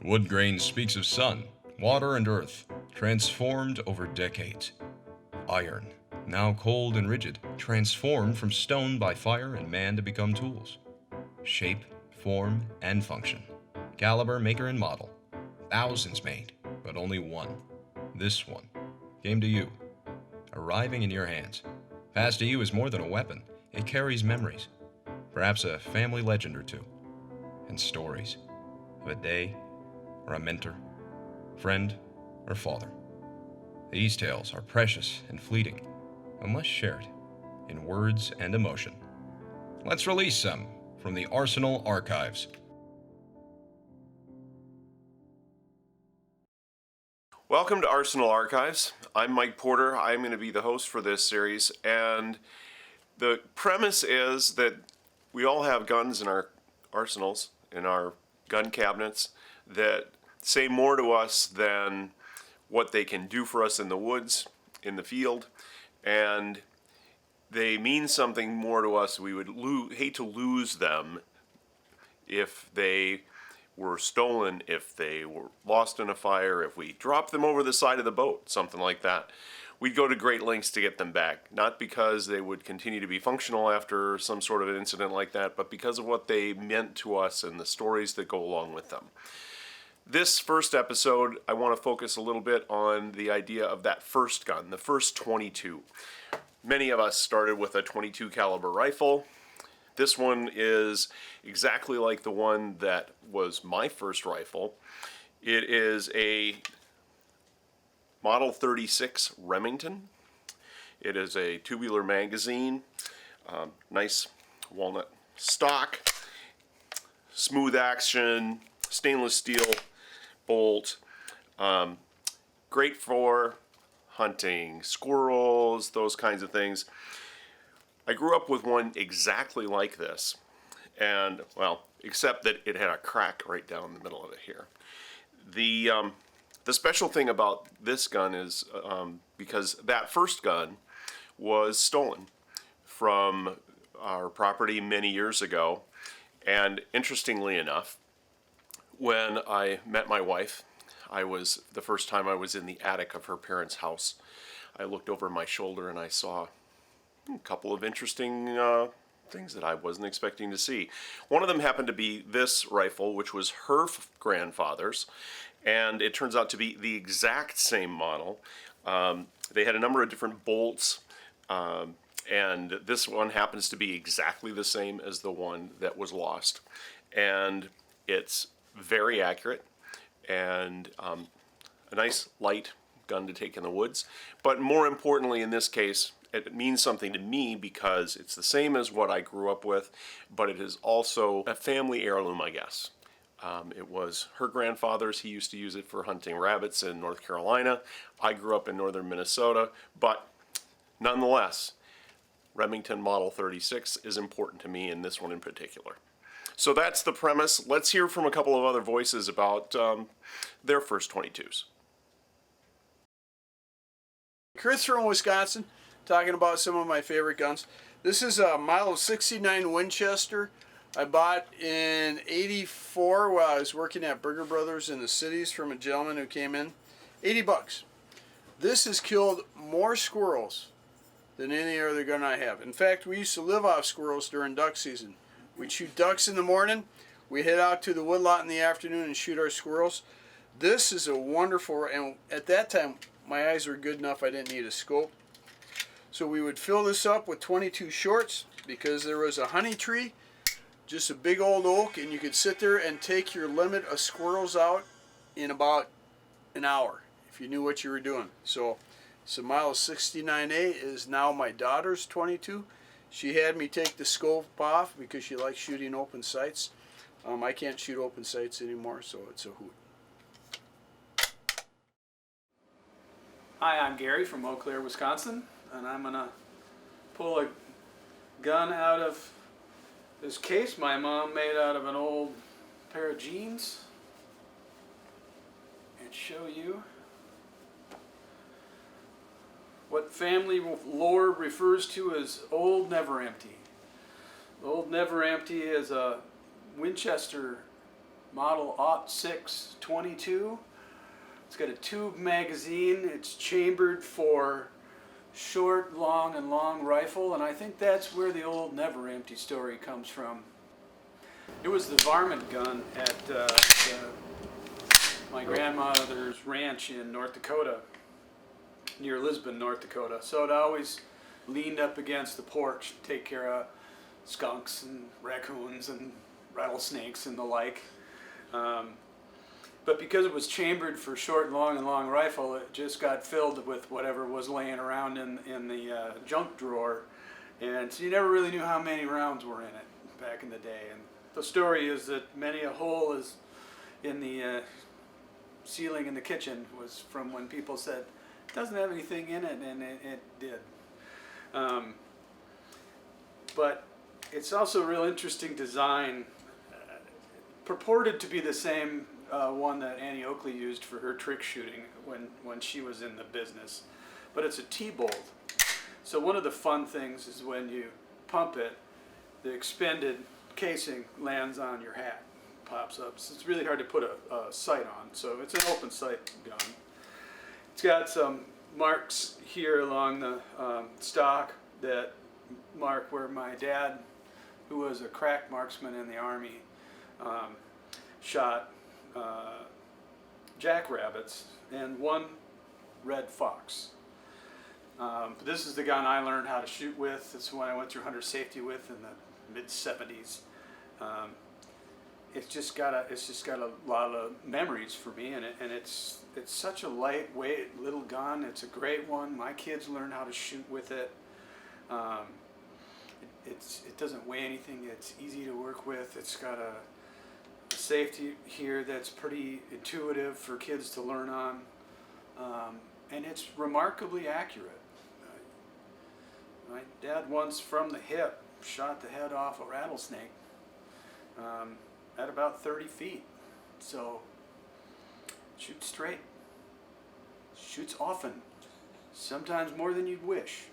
Wood grain speaks of sun, water, and earth, transformed over decades. Iron, now cold and rigid, transformed from stone by fire and man to become tools. Shape, form, and function. Caliber, maker, and model. Thousands made, but only one. This one came to you, arriving in your hands. Passed to you is more than a weapon. It carries memories, perhaps a family legend or two, and stories of a day or a mentor, friend or father. These tales are precious and fleeting, unless shared in words and emotion. Let's release some from the Arsenal Archives. Welcome to Arsenal Archives. I'm Mike Porter. I'm going to be the host for this series, and the premise is that we all have guns in our arsenals, in our gun cabinets, that say more to us than what they can do for us in the woods, in the field, and they mean something more to us. We would hate to lose them if they were stolen, if they were lost in a fire, if we dropped them over the side of the boat, something like that. We'd go to great lengths to get them back, not because they would continue to be functional after some sort of an incident like that, but because of what they meant to us and the stories that go along with them. This first episode, I want to focus a little bit on the idea of that first gun, the first .22. Many of us started with a .22 caliber rifle. This one is exactly like the one that was my first rifle. It is a Model 36 Remington. It is a tubular magazine, nice walnut stock, smooth action, stainless steel bolt, great for hunting, squirrels, those kinds of things. I grew up with one exactly like this, and, well, except that it had a crack right down the middle of it here. The special thing about this gun is because that first gun was stolen from our property many years ago, and interestingly enough, when I met my wife, the first time I was in the attic of her parents' house. I looked over my shoulder and I saw a couple of interesting things that I wasn't expecting to see. One of them happened to be this rifle, which was her grandfather's, and it turns out to be the exact same model. They had a number of different bolts, and this one happens to be exactly the same as the one that was lost. And it's very accurate and a nice light gun to take in the woods. But more importantly in this case, it means something to me because it's the same as what I grew up with, but it is also a family heirloom, I guess. It was her grandfather's. He used to use it for hunting rabbits in North Carolina. I grew up in northern Minnesota, but nonetheless, Remington Model 36 is important to me, and this one in particular. So that's the premise. Let's hear from a couple of other voices about their first .22s. Chris from Wisconsin, talking about some of my favorite guns. This is a Model 69 Winchester I bought in '84 while I was working at Burger Brothers in the cities from a gentleman who came in. $80. This has killed more squirrels than any other gun I have. In fact, we used to live off squirrels during duck season. We'd shoot ducks in the morning, we head out to the woodlot in the afternoon and shoot our squirrels. This is a wonderful, and at that time my eyes were good enough I didn't need a scope. So we would fill this up with .22 shorts because there was a honey tree, just a big old oak, and you could sit there and take your limit of squirrels out in about an hour if you knew what you were doing. So Model 69A is now my daughter's .22. She had me take the scope off because she likes shooting open sights. I can't shoot open sights anymore, so it's a hoot. Hi, I'm Gary from Eau Claire, Wisconsin, and I'm going to pull a gun out of this case my mom made out of an old pair of jeans and show you what family lore refers to as Old Never Empty. Old Never Empty is a Winchester Model 06 22. It's got a tube magazine. It's chambered for short, long, and long rifle, and I think that's where the old Never Empty story comes from. It was the varmint gun at my grandmother's ranch in North Dakota, near Lisbon, North Dakota. So it always leaned up against the porch to take care of skunks and raccoons and rattlesnakes and the like. But because it was chambered for short, long, and long rifle, it just got filled with whatever was laying around in the junk drawer. And so you never really knew how many rounds were in it back in the day. And the story is that many a hole is in the ceiling in the kitchen was from when people said, it doesn't have anything in it, and it did. But it's also a real interesting design, purported to be the same one that Annie Oakley used for her trick shooting when she was in the business. But it's a T-bolt. So one of the fun things is when you pump it, the expended casing lands on your hat, pops up. So it's really hard to put a sight on. So it's an open sight gun. It's got some marks here along the stock that mark where my dad, who was a crack marksman in the Army, shot jackrabbits and one red fox. This is the gun I learned how to shoot with. It's the one I went through hunter safety with in the mid-70s. It's just got a lot of memories for me, and it's such a lightweight little gun. It's a great one. My kids learn how to shoot with it. It doesn't weigh anything. It's easy to work with. It's got a safety here that's pretty intuitive for kids to learn on, and it's remarkably accurate. My dad once from the hip shot the head off a rattlesnake at about 30 feet. So shoots straight, shoots often, sometimes more than you'd wish.